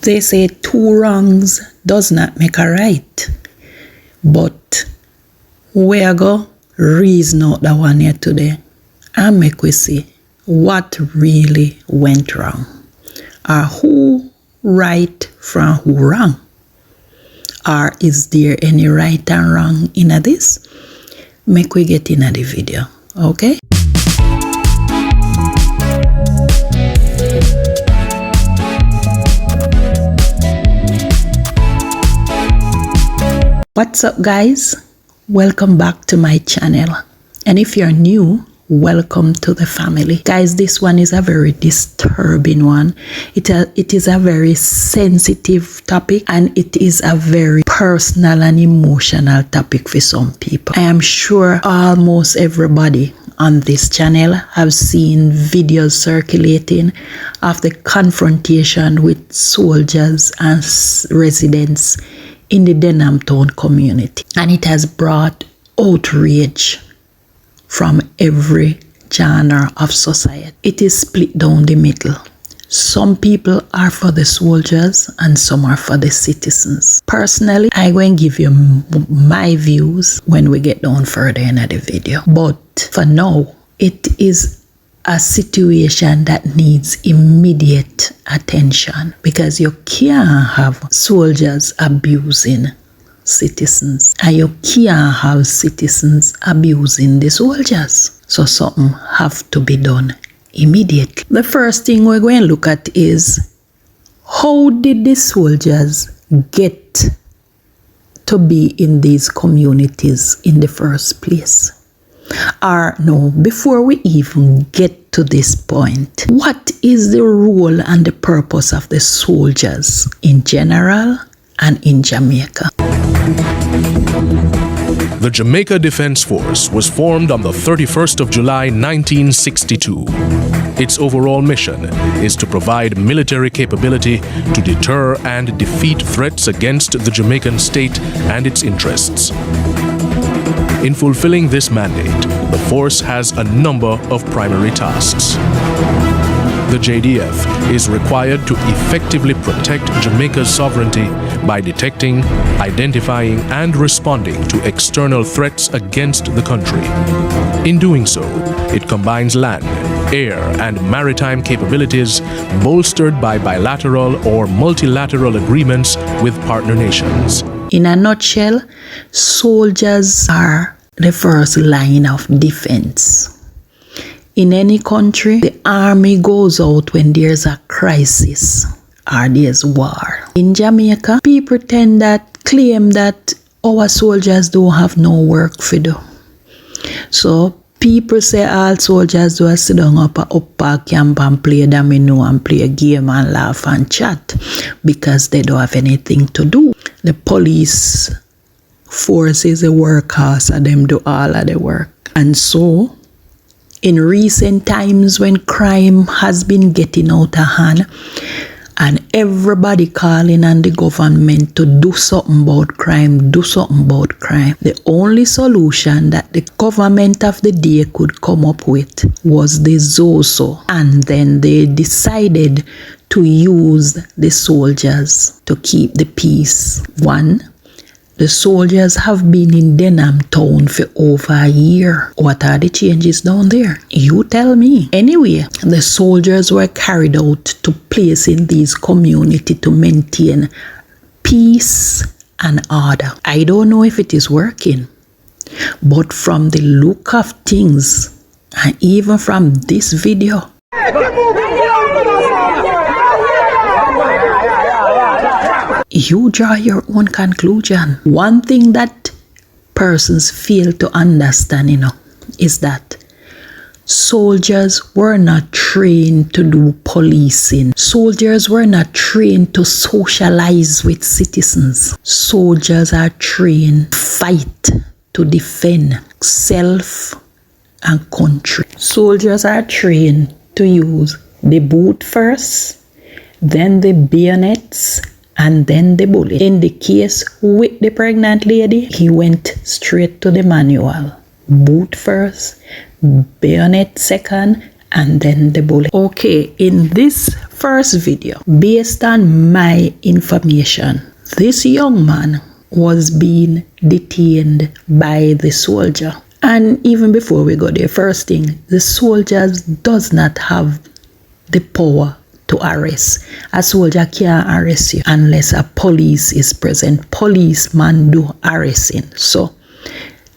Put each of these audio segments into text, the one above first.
They say two wrongs does not make a right. But we are going to reason out that one here today and make we see what really went wrong. Or who right from who wrong. Or is there any right and wrong in this? Make we get in the video. Okay? What's up, guys? Welcome back to my channel. And if you're new, welcome to the family. Guys, this one is a very disturbing one. It is a very sensitive topic, and it is a very personal and emotional topic for some people. I am sure almost everybody on this channel have seen videos circulating of the confrontation with soldiers and residents in the Denham Town community, and it has brought outrage from every genre of society. It is split down the middle. Some people are for the soldiers and some are for the citizens. Personally, I'm going to give you my views when we get down further in the video. But for now, it is a situation that needs immediate attention, because you can't have soldiers abusing citizens and you can't have citizens abusing the soldiers. So something have to be done immediately. The first thing we're going to look at is, how did the soldiers get to be in these communities in the first place? Or no, before we even get to this point, what is the role and the purpose of the soldiers in general and in Jamaica? The Jamaica Defense Force was formed on the 31st of July 1962. Its overall mission is to provide military capability to deter and defeat threats against the Jamaican state and its interests. In fulfilling this mandate, the force has a number of primary tasks. The JDF is required to effectively protect Jamaica's sovereignty by detecting, identifying, and responding to external threats against the country. In doing so, it combines land, air, and maritime capabilities bolstered by bilateral or multilateral agreements with partner nations. In a nutshell, soldiers are the first line of defense. In any country, the army goes out when there's a crisis or there's war. In Jamaica, people claim that our soldiers don't have no work to do. So people say all soldiers do sit down up a park camp and play domino and play a game and laugh and chat because they don't have anything to do. The police force is a workhorse and them do all of the work. And so, in recent times when crime has been getting out of hand and everybody calling on the government to do something about crime, the only solution that the government of the day could come up with was the Zoso. And then they decided to use the soldiers to keep the peace. One, the soldiers have been in Denham Town for over a year. What are the changes down there? You tell me. Anyway, the soldiers were carried out to place in these communities to maintain peace and order. I don't know if it is working, but from the look of things, and even from this video, you draw your own conclusion. One thing that persons fail to understand, is that soldiers were not trained to do policing. Soldiers were not trained to socialize with citizens. Soldiers are trained to fight, to defend self and country. Soldiers are trained to use the boot first, then the bayonets, and then the bullet. In the case with the pregnant lady, he went straight to the manual. Boot first, bayonet second, and then the bullet. Okay, in this first video, based on my information, this young man was being detained by the soldier. And even before we go there, first thing, the soldiers does not have the power to arrest. A soldier can't arrest you unless a police is present. Policeman do arresting. So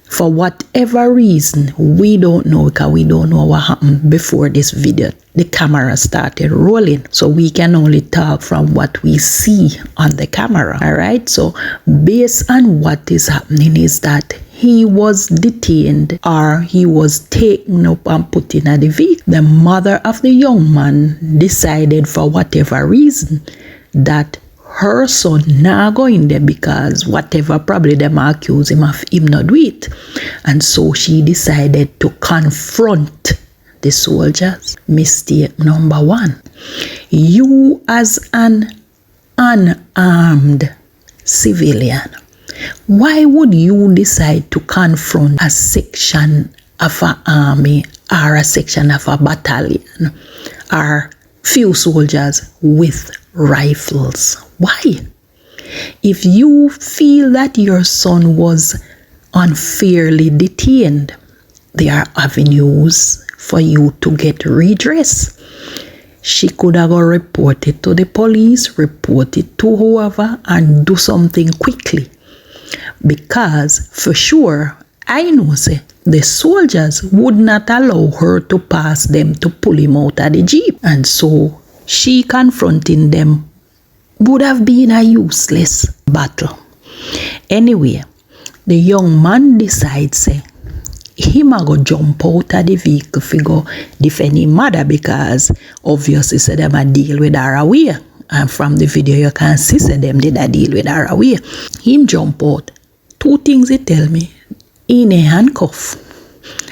for whatever reason, we don't know, because we don't know what happened before this video. The camera started rolling, so we can only talk from what we see on the camera. All right, so based on what is happening is that he was detained, or he was taken up and put in the vehicle. The mother of the young man decided, for whatever reason, that her son not going there, because whatever probably them accuse him of him not do it. And so she decided to confront the soldiers. Mistake number one. You as an unarmed civilian, why would you decide to confront a section of an army or a section of a battalion or few soldiers with rifles? Why? If you feel that your son was unfairly detained, there are avenues for you to get redress. She could have report it to the police, report it to whoever, and do something quickly. Because for sure, I know say the soldiers would not allow her to pass them to pull him out of the jeep. And so she confronting them would have been a useless battle. Anyway, the young man decides say him a go jump out of the vehicle to go defend his mother, because obviously say them a deal with her away. And from the video you can see say them did a deal with her away. Him jump out. Two things he tell me. In a handcuff.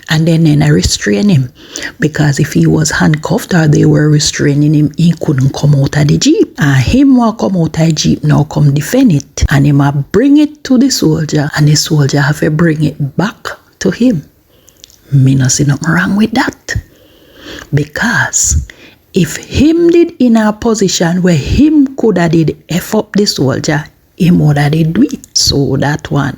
And then I restrain him, because if he was handcuffed or they were restraining him, he couldn't come out of the jeep. And him will come out of the jeep now, come defend it, and him will bring it to the soldier, and the soldier have to bring it back to him. Me no see nothing wrong with that, because if him did in a position where him could have did F up the soldier, him would have did do it. So that one.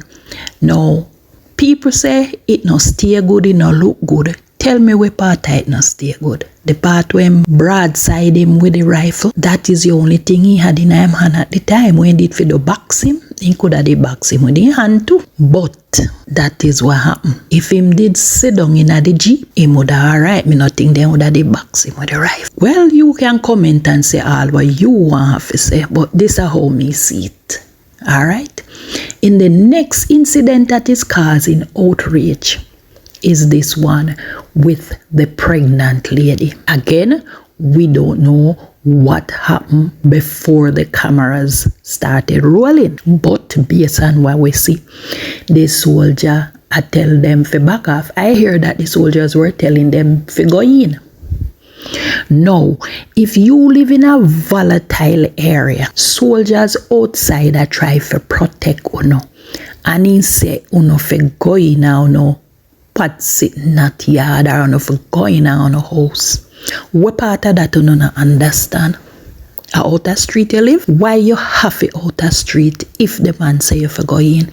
Now, people say it no stay good, it no look good. Tell me where part it no stay good. The part where him broadside him with the rifle, that is the only thing he had in him hand at the time. When he did for the box him, he could have the box him with his hand too. But that is what happened. If him did sit down in the jeep, he would have alright. Me not think they would have the box him with the rifle. Well, you can comment and say all what you want to say, but this is how me see it. Alright? In the next incident that is causing outrage is this one with the pregnant lady. Again, we don't know what happened before the cameras started rolling. But based on what we see, the soldier, I tell them to back off. I hear that the soldiers were telling them to go in. Now, if you live in a volatile area, soldiers outside are try to protect you. And he say, you for go in now, no, pat sitting at yard or no for go in now, no house. What part of that you don't understand? A outer street you live? Why you have a outer street if the man say you for go in?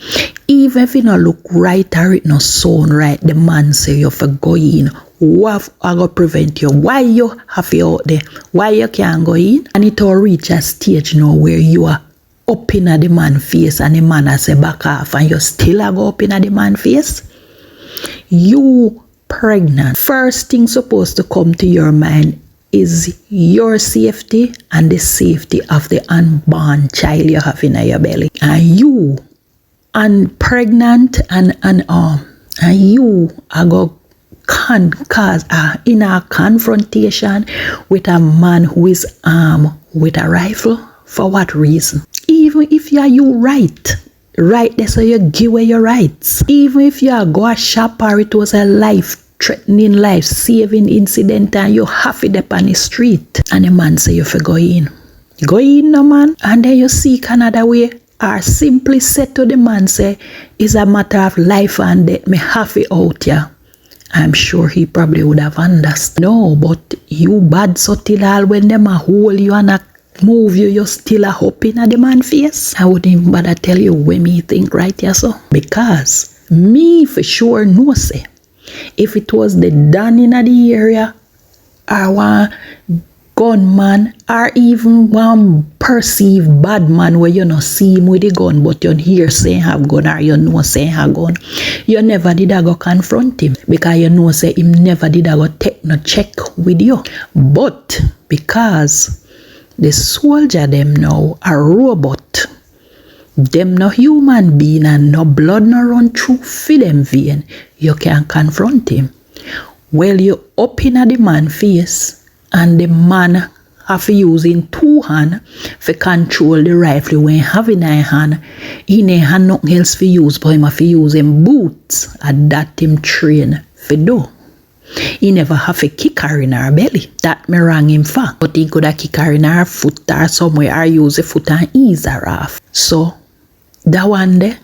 Even if it no look right or it no sound right, the man say you for go in. What are going to prevent you? Why you have it out there? Why you can't go in? And it will reach a stage now where you are up in the man's face and the man has a back off and you still are go up in the man's face? You pregnant. First thing supposed to come to your mind is your safety and the safety of the unborn child you have in your belly. And you, pregnant and unarmed, and you are going to cause in a confrontation with a man who is armed with a rifle. For what reason? Even if you right there, so you give away your rights. Even if you go a shop or it was a life-threatening, life-saving incident and you have it up on the street and the man say you for go in. Go in, no man, and then you seek another way. Or simply say to the man, say, it's a matter of life and death, me have it out here. I'm sure he probably would have understood. No, but you bad so till all when them a hold you and a move you, you still a hoping at the man face. I wouldn't even bother tell you when me think right here so. Because me for sure know say, if it was the Dan in the area, or one gunman, or even one perceived bad man where you not see him with the gun, but you hear saying have gun or you know saying have gun, you never did a go confront him because you know say him never did a go take no check with you. But because the soldier them now a robot, them no human being and no blood no run through for them vein, you can't confront him. Well, you up in the man face and the man have to use in two hands to control the rifle when having a hand. In a hand nothing else for use, but him have to use him boots and that him train for do. He never have a kick her in her belly. That me wrong him for. But he could have kick her in her foot or somewhere or use a foot and ease her off. So that one day,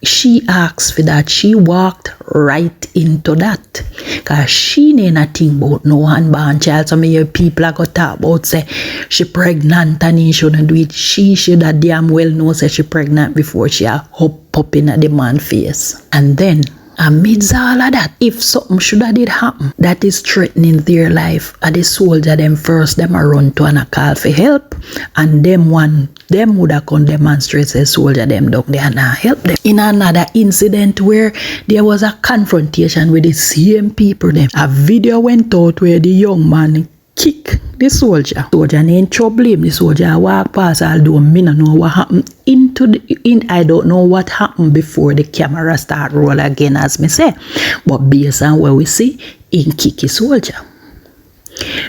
she asked for that. She walked right into that. Because she know nothing about no unborn child. Some of your people are going to talk about say she pregnant and he shouldn't do it. She should have damn well know say she pregnant before she hop in at the man face. And then amidst all of that, if something should have did happen that is threatening their life, the soldier them first them a run to and a call for help, and them would have come demonstrate say soldier them down there and help them. In another incident where there was a confrontation with the same people them, a video went out where the young man kick the soldier. Soldier ain't trouble him. The soldier walk past, although me no know what happened I don't know what happened before the camera start roll again, as me say. But based on what we see, he kick the soldier.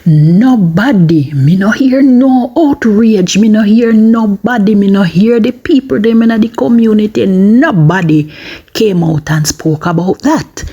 Nobody, me no hear no outrage, me no hear nobody, me no hear the people them in the community, nobody came out and spoke about that.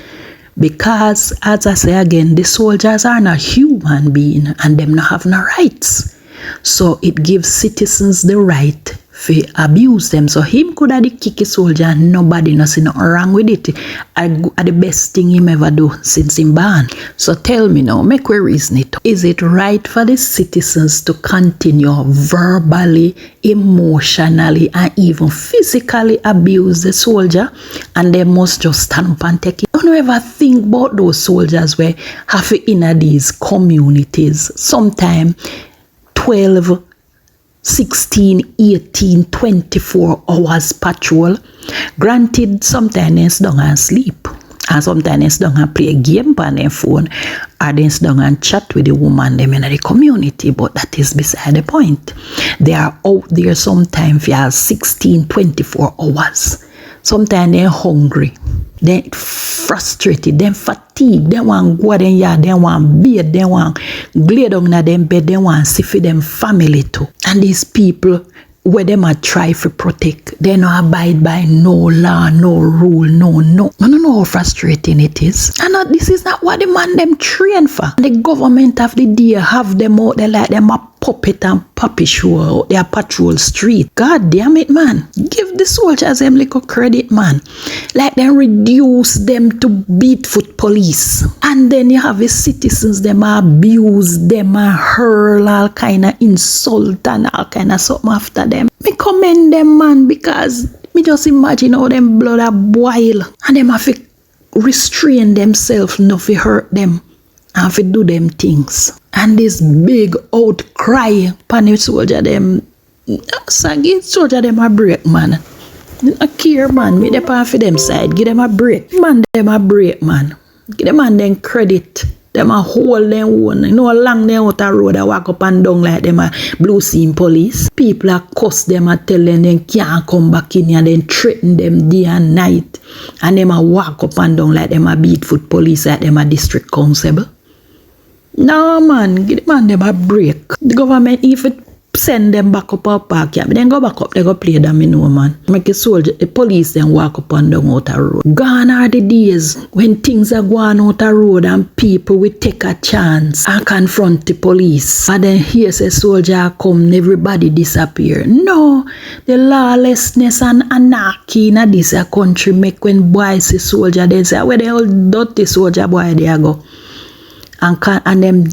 Because, as I say again, the soldiers are not human beings and them not have no rights. So it gives citizens the right to abuse them. So him could have kick a soldier and nobody no see nothing wrong with it. Are the best thing him ever do since him born. So tell me now, make we reason it. Is it right for the citizens to continue verbally, emotionally, and even physically abuse the soldier, and they must just stand up and take it? Don't you ever think about those soldiers where have in these communities sometime 12, 16, 18, 24 hours patrol? Granted, sometimes they don't sleep, and sometimes they don't play a game on their phone, or they don't chat with the woman them in the community, but that is beside the point. They are out there sometimes for 16, 24 hours. Sometimes they're hungry, they're frustrated, they're fatigued, they want to go in yard, they want bathe, they want glide down in them bed, they want to see for them family too. And these people, where them a try to protect, they don't abide by no law, no rule, no. I don't know how frustrating it is. And this is not what the man them train for. The government of the day have them out there like them a puppet and puppy show out there patrol street. God damn it, man. Give the soldiers them little credit, man. Like they reduce them to beat foot police. And then you have the citizens, them abuse them, hurl all kind of insult and all kind of something after them. Me commend them, man, because me just imagine how them blood a boil and them have to restrain themselves not to hurt them and to do them things. And this big outcry upon the soldier them, give soldier them a break, man. A care, man, me dey for them side, give them a break. Man, them a break, man. Give them man them credit. Them a hold them one. You know how long they out a road a walk up and down like them a blue scene police. People a cuss them a tell them they can't come back in here, then threaten them day and night. And them a walk up and down like them a beat foot police, like them a district constable. No, man, give the man them a break. The government, if it send them back up our park. Yeah, but then go back up, they go play them, you know, man. Make a soldier, the police then walk up and down out the road. Gone are the days when things are going out the road and people will take a chance and confront the police. And then here's a soldier come and everybody disappear. No, the lawlessness and anarchy in this country make when boys see soldier, they say, where the old dirty soldier boy they go. And them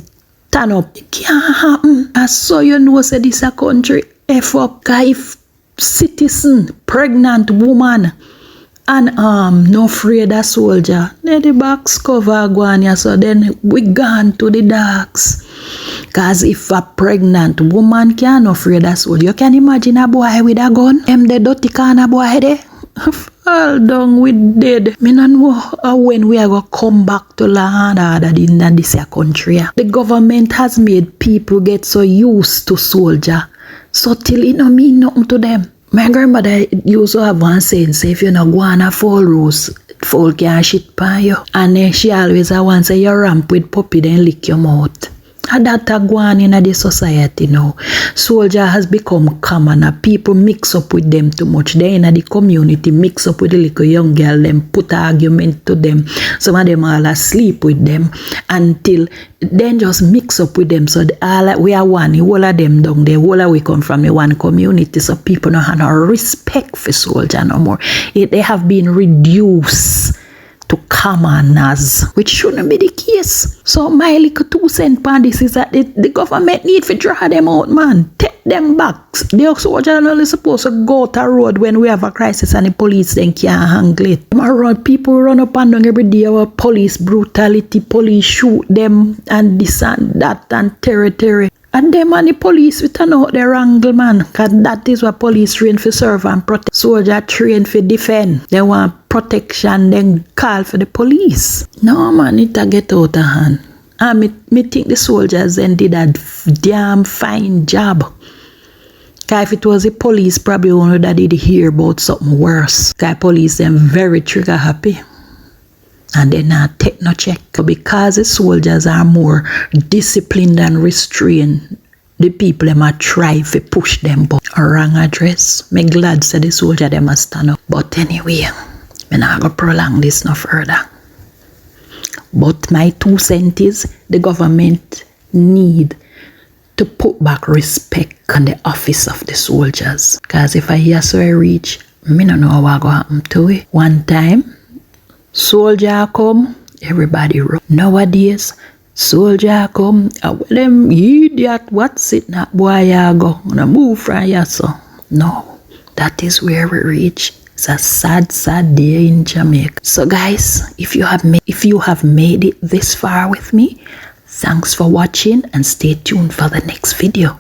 turn up. It can't happen. And so you know, say this a country F up. If citizen, pregnant woman, and no afraid of soldier, then the box cover go on here, so then we gone to the darks. Cause if a pregnant woman can't afraid of soldier, you can imagine a boy with a gun. The dirty kind of boy there. Fall down with dead. Me no know when we are going to come back to law and order in this country. The government has made people get so used to soldier. So till it no mean nothing to them. My grandmother used to have one saying, say if you no go on a fall rose, fall can't shit by you. And she always have one say, you ramp with puppy then lick your mouth. And that a go on in the society now. Soldier has become common and people mix up with them too much. They in the community mix up with the little young girl, them put argument to them. Some of them all asleep with them until then just mix up with them. So all we are one, all of them down there, all of we come from a one community. So people don't have no respect for soldier no more. They have been reduced to commoners, which shouldn't be the case. So my little 2 cents on this is that the government need to draw them out, man. Take them back. The soldiers are only supposed to go to the road when we have a crisis and the police then can't handle it. People run up and down every day about police brutality, police shoot them and this and that and territory. And them and the police we turn out their angle, man. Because that is what police train for serve and protect. Soldier train for defend. They want protection, then call for the police. No, man, it a get out of hand. And me think the soldiers then did a damn fine job. Because if it was the police, probably only that did hear about something worse. Because police them very trigger happy. And they not take no check. Because the soldiers are more disciplined and restrained, the people them a try to push them but a wrong address. Me glad say the soldier them a stand up. But anyway, me not gonna prolong this no further. But my 2 cents is the government need to put back respect on the office of the soldiers. Because if I hear so I reach, me no know what go happen to it. One time, soldier come, everybody run. Nowadays, soldier come, them idiot, what's it not boy ya go? Gonna move from here so. No, that is where we reach. It's a sad, sad day in Jamaica. So guys, if you have made it this far with me, thanks for watching and stay tuned for the next video.